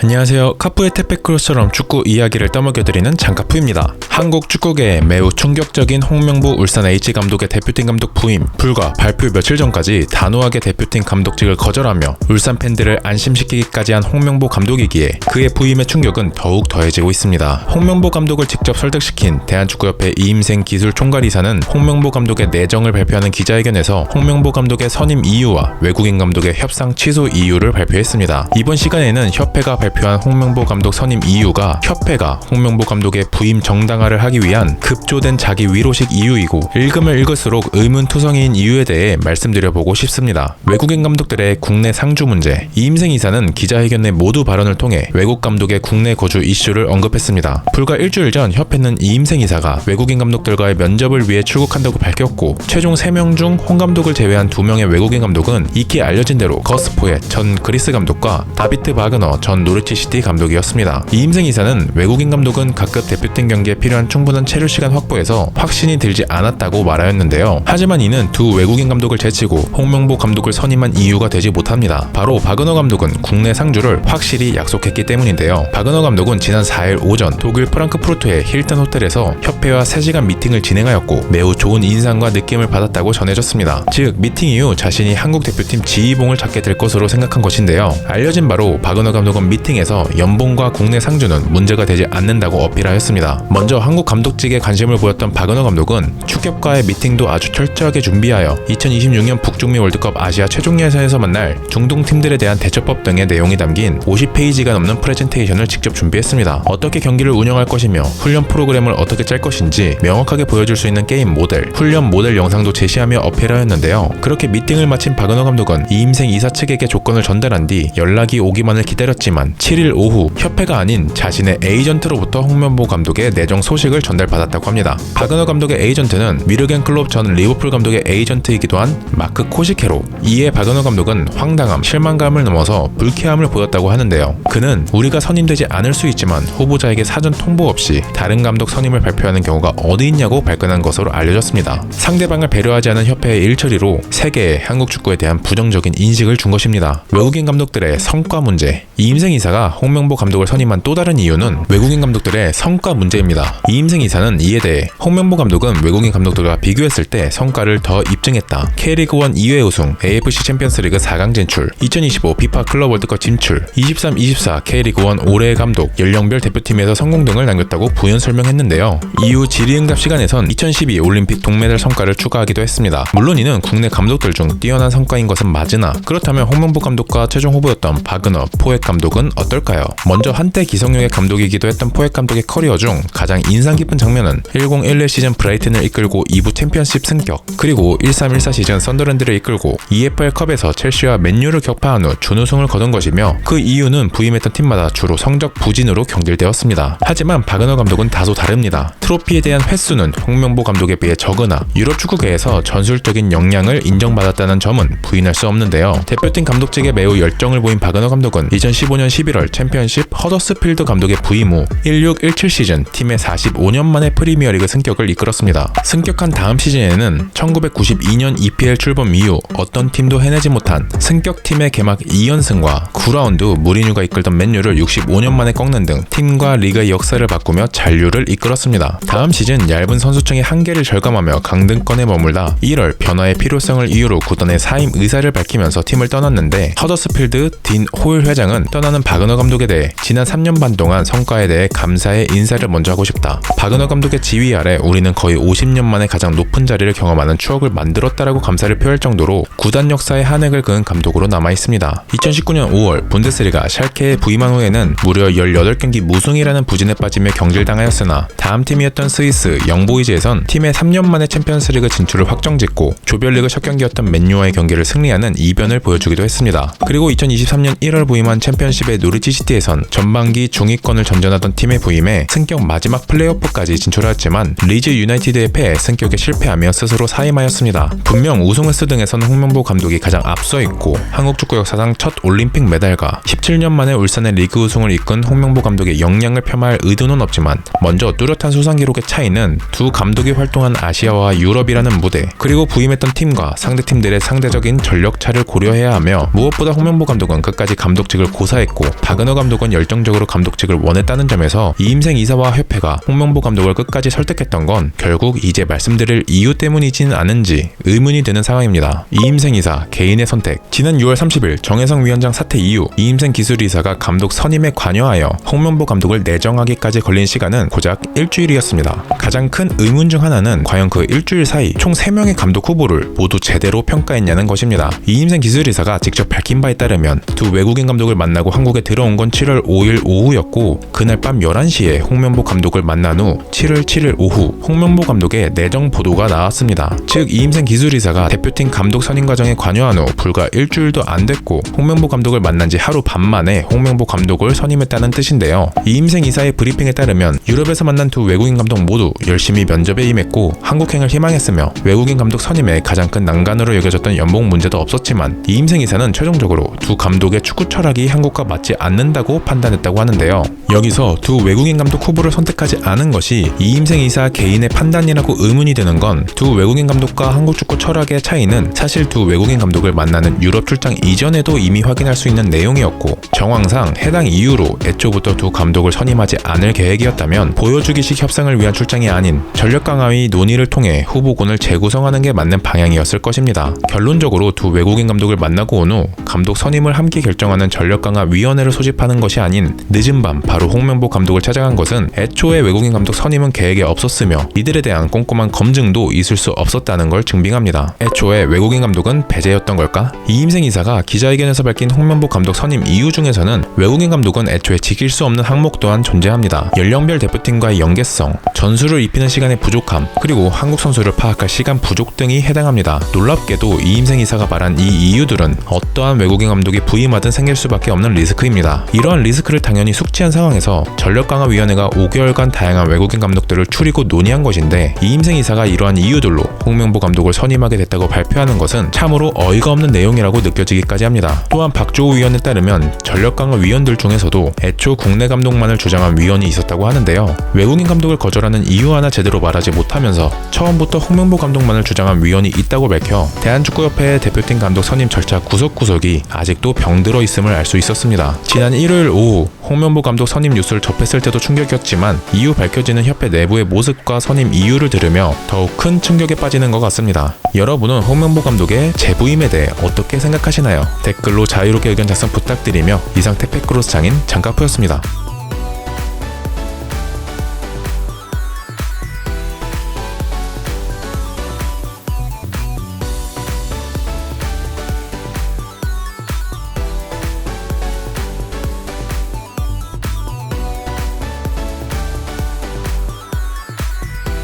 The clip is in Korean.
안녕하세요. 카푸의 태페크로스처럼 축구 이야기를 떠먹여드리는 장카푸입니다. 한국 축구계에 매우 충격적인 홍명보 울산 H 감독의 대표팀 감독 부임, 불과 발표 며칠 전까지 단호하게 대표팀 감독직을 거절하며 울산 팬들을 안심시키기까지 한 홍명보 감독이기에 그의 부임의 충격은 더욱 더해지고 있습니다. 홍명보 감독을 직접 설득시킨 대한축구협회 이임생 기술총괄이사는 홍명보 감독의 내정을 발표하는 기자회견에서 홍명보 감독의 선임 이유와 외국인 감독의 협상 취소 이유를 발표했습니다. 이번 시간에는 협회가 발표한 홍명보 감독 선임 이유가 협회가 홍명보 감독의 부임 정당화를 하기 위한 급조된 자기 위로식 이유이고, 읽으면 읽을수록 의문투성이인 이유에 대해 말씀드려보고 싶습니다. 외국인 감독들의 국내 상주 문제. 이임생 이사는 기자회견 내 모두 발언을 통해 외국 감독의 국내 거주 이슈를 언급했습니다. 불과 일주일 전 협회는 이임생 이사가 외국인 감독들과의 면접을 위해 출국한다고 밝혔고, 최종 3명 중 홍 감독을 제외한 2명의 외국인 감독은 익히 알려진 대로 거스 포엣 전 그리스 감독과 다비트 바그너 전 노리치 시티 감독이었습니다. 이임생 이사는 외국인 감독은 각급 대표팀 경기에 필요한 충분한 체류 시간 확보에서 확신이 들지 않았다고 말하였는데요. 하지만 이는 두 외국인 감독을 제치고 홍명보 감독을 선임한 이유가 되지 못합니다. 바로 바그너 감독은 국내 상주를 확실히 약속했기 때문인데요. 바그너 감독은 지난 4일 오전 독일 프랑크푸르트의 힐튼 호텔에서 협회와 3시간 미팅을 진행하였고, 매우 좋은 인상과 느낌을 받았다고 전해졌습니다. 즉, 미팅 이후 자신이 한국 대표팀 지휘봉을 잡게 될 것으로 생각한 것인데요. 알려진 바로 바그너 감독은 미팅에서 연봉과 국내 상주는 문제가 되지 않는다고 어필하였습니다. 먼저 한국 감독직에 관심을 보였던 바그너 감독은 축협과의 미팅도 아주 철저하게 준비하여 2026년 북중미 월드컵 아시아 최종 예선에서 만날 중동 팀들에 대한 대처법 등의 내용이 담긴 50페이지가 넘는 프레젠테이션을 직접 준비했습니다. 어떻게 경기를 운영할 것이며 훈련 프로그램을 어떻게 짤 것인지 명확하게 보여줄 수 있는 게임 모델, 훈련 모델 영상도 제시하며 어필하였는데요. 그렇게 미팅을 마친 바그너 감독은 이임생 이사 측에게 조건을 전달한 뒤 연락이 오기만을 기다렸지만 7일 오후 협회가 아닌 자신의 에이전트로부터 홍명보 감독의 내정 소식을 전달받았다고 합니다. 바그너 감독의 에이전트는 미르겐 클롭 전 리버풀 감독의 에이전트이기도 한 마크 코시케로. 이에 바그너 감독은 황당함, 실망감을 넘어서 불쾌함을 보였다고 하는데요. 그는 우리가 선임되지 않을 수 있지만 후보자에게 사전 통보 없이 다른 감독 선임을 발표하는 경우가 어디 있냐고 발끈한 것으로 알려졌습니다. 상대방을 배려하지 않은 협회의 일처리로 세계에 한국 축구에 대한 부정적인 인식을 준 것입니다. 외국인 감독들의 성과 문제. 이임생 이사가 홍명보 감독을 선임한 또 다른 이유는 외국인 감독들의 성과 문제입니다. 이임생 이사는 이에 대해 홍명보 감독은 외국인 감독들과 비교했을 때 성과를 더 입증했다. K리그1 2회 우승, AFC 챔피언스리그 4강 진출, 2025 비파 클럽 월드컵 진출, 23-24 K리그1 올해의 감독, 연령별 대표팀에서 성공 등을 남겼다고 부연 설명했는데요. 이후 질의응답 시간에선 2012 올림픽 동메달 성과를 추가하기도 했습니다. 물론 이는 국내 감독들 중 뛰어난 성과인 것은 맞으나, 그렇다면 홍명보 감독과 최종 후보였던 바그너, 포엣 감독은 어떨까요? 먼저 한때 기성용의 감독이기도 했던 포엣 감독의 커리어 중 가장 인상 깊은 장면은 10-11 시즌 브라이튼을 이끌고 2부 챔피언십 승격, 그리고 13-14 시즌 썬더랜드를 이끌고 EFL컵에서 첼시와 맨유를 격파한 후 준우승을 거둔 것이며, 그 이유는 부임했던 팀마다 주로 성적 부진으로 경질되었습니다. 하지만 바그너 감독은 다소 다릅니다. 트로피에 대한 횟수는 홍명보 감독에 비해 적으나 유럽 축구계에서 전술적인 역량을 인정받았다는 점은 부인할 수 없는데요. 대표팀 감독직에 매우 열정을 보인 바그너 감독은 2015년 11월 챔피언십 허더스필드 감독의 부임 후 16-17 시즌 팀의 45년 만에 프리미어리그 승격을 이끌었습니다. 승격한 다음 시즌에는 1992년 EPL 출범 이후 어떤 팀도 해내지 못한 승격팀의 개막 2연승과 9라운드 무리뉴가 이끌던 맨유를 65년 만에 꺾는 등 팀과 리그의 역사를 바꾸며 잔류를 이끌었습니다. 다음 시즌 얇은 선수층의 한계를 절감하며 강등권에 머물다 1월 변화의 필요성을 이유로 구단의 사임 의사를 밝히면서 팀을 떠났는데, 허더스필드 딘 호일 회장은 떠나는 바그너 감독에 대해 지난 3년 반 동안 성과에 대해 감사의 인사를 먼저 하고 싶다. 바그너 감독의 지휘 아래 우리는 거의 50년 만에 가장 높은 자리를 경험하는 추억을 만들었다라고 감사를 표할 정도로 구단 역사에 한 획을 그은 감독으로 남아있습니다. 2019년 5월 분데스리가 샬케에 부임한 후에는 무려 18경기 무승이라는 부진에 빠지며 경질당하였으나, 다음 팀이었던 스위스 영보이즈에선 팀의 3년 만에 챔피언스리그 진출을 확정짓고 조별리그 첫 경기였던 맨유와의 경기를 승리하는 이변을 보여주기도 했습니다. 그리고 2023년 1월 부임한 챔피언십의 노리치 시티에선 전반기 중위권을 전전하던 팀의 부임에 승격 마지막 플레이오프까지 진출하였지만 리즈 유나이티드의 패에 승격에 실패하며 스스로 사임하였습니다. 분명 우승 횟수 등에서는 홍명보 감독이 가장 앞서 있고, 한국 축구 역사상 첫 올림픽 메달과 17년 만에 울산의 리그 우승을 이끈 홍명보 감독의 역량을 폄하할 의도는 없지만, 먼저 뚜렷한 수상 기록의 차이는 두 감독이 활동한 아시아와 유럽이라는 무대, 그리고 부임했던 팀과 상대팀들의 상대적인 전력차를 고려해야 하며, 무엇보다 홍명보 감독은 끝까지 감독직을 고사했고 박은호 감독은 열정적으로 감독직을 원했다는 점에서 이임생 이사와 협회가 홍명보 감독을 끝까지 설득했던 건 결국 이제 말씀드릴 이유 때문이진 않은지 의문이 드는 상황입니다. 이임생 이사 개인의 선택. 지난 6월 30일 정혜성 위원장 사퇴 이후 이임생 기술이사가 감독 선임에 관여하여 홍명보 감독을 내정하기까지 걸린 시간은 고작 일주일이었습니다. 가장 큰 의문 중 하나는 과연 그 일주일 사이 총 3명의 감독 후보를 모두 제대로 평가했냐는 것입니다. 이임생 기술이사가 직접 밝힌 바에 따르면 두 외국인 감독을 만나고 한국에 들어온 건 7월 5일 오후였고 그날 밤 11시에 홍명보 감독을 만난 후 7월 7일 오후 홍명보 감독의 내정 보도가 나왔습니다. 즉 이임생 기술이사가 대표팀 감독 선임 과정에 관여한 후 불과 일주일도 안 됐고 홍명보 감독을 만난 지 하루 반 만에 홍명보 감독을 선임했다는 뜻인데요. 이임생 이사의 브리핑에 따르면 유럽에서 만난 두 외국인 감독 모두 열심히 면접에 임했고 한국행을 희망했으며 외국인 감독 선임에 가장 큰 난관으로 여겨졌던 연봉 문제도 없었지만 이임생 이사는 최종적으로 두 감독의 축구 철학이 한국과 맞지 않는다고 판단했다고 하는데요. 여기서 두 외국인 감독 후보를 선택하지 않은 것이 이임생 이사 개인의 판단이라고 의문이 드는 건 두 외국인 감독과 한국 축구 철학의 차이는 사실 두 외국인 감독을 만나는 유럽 출장 이전에도 이미 확인할 수 있는 내용이었고 정황상 해당 이유로 애초부터 두 감독을 선임하지 않을 계획이었다면 보여주기식 협상을 위한 출장이 아닌 전력 강화의 논의를 통해 후보군을 재구성하는 게 맞는 방향이었을 것입니다. 결론적으로 두 외국인 감독을 만나고 온 후 감독 선임을 함께 결정하는 전력 강화 위원회를 소집하는 것이 아닌 늦은 밤 바로 홍명보 감독을 찾아간 것은 애초에 외국인 감독 선임은 계획에 없었으며 이들에 대한 꼼꼼한 검증도 있을 수 없었다는 걸 증빙합니다. 애초에 외국인 감독은 배제였던 걸까? 이임생 이사가 기자회견에서 밝힌 홍명보 감독 선임 이유 중에서는 외국인 감독은 애초에 지킬 수 없는 항목 또한 존재합니다. 연령별 대표팀과의 연계성, 전술을 입히는 시간의 부족함, 그리고 한국 선수를 파악할 시간 부족 등이 해당합니다. 놀랍게도 이임생 이사가 말한 이 이유들은 어떠한 외국인 감독이 부임하든 생길 수밖에 없는 리스크입니다. 이러한 리스크를 당연히 숙지한 상황에서 전력강화위원회가 5개월간 다양한 외국인 감독들을 추리고 논의한 것인데 이임생 이사가 이러한 이유들로 홍명보 감독을 선임하게 됐다고 발표하는 것은 참으로 어이가 없는 내용이라고 느껴지기까지 합니다. 또한 박주호 위원에 따르면 전력강화위원들 중에서도 애초 국내 감독만을 주장한 위원이 있었다고 하는데요. 외국인 감독을 거절하는 이유 하나 제대로 말하지 못하면서 처음부터 홍명보 감독만을 주장한 위원이 있다고 밝혀 대한축구협회의 대표팀 감독 선임 절차 구석구석이 아직도 병들어 있음을 알 수 있었습니다. 지난 일요일 오후 홍명보 감독 선임 뉴스를 접했을 때도 충격이었지만 이후 밝혀지는 협회 내부의 모습과 선임 이유를 들으며 더욱 큰 충격에 빠지는 것 같습니다. 여러분은 홍명보 감독의 재부임에 대해 어떻게 생각하시나요? 댓글로 자유롭게 의견 작성 부탁드리며 이상 택배크로스 장인 장카프였습니다.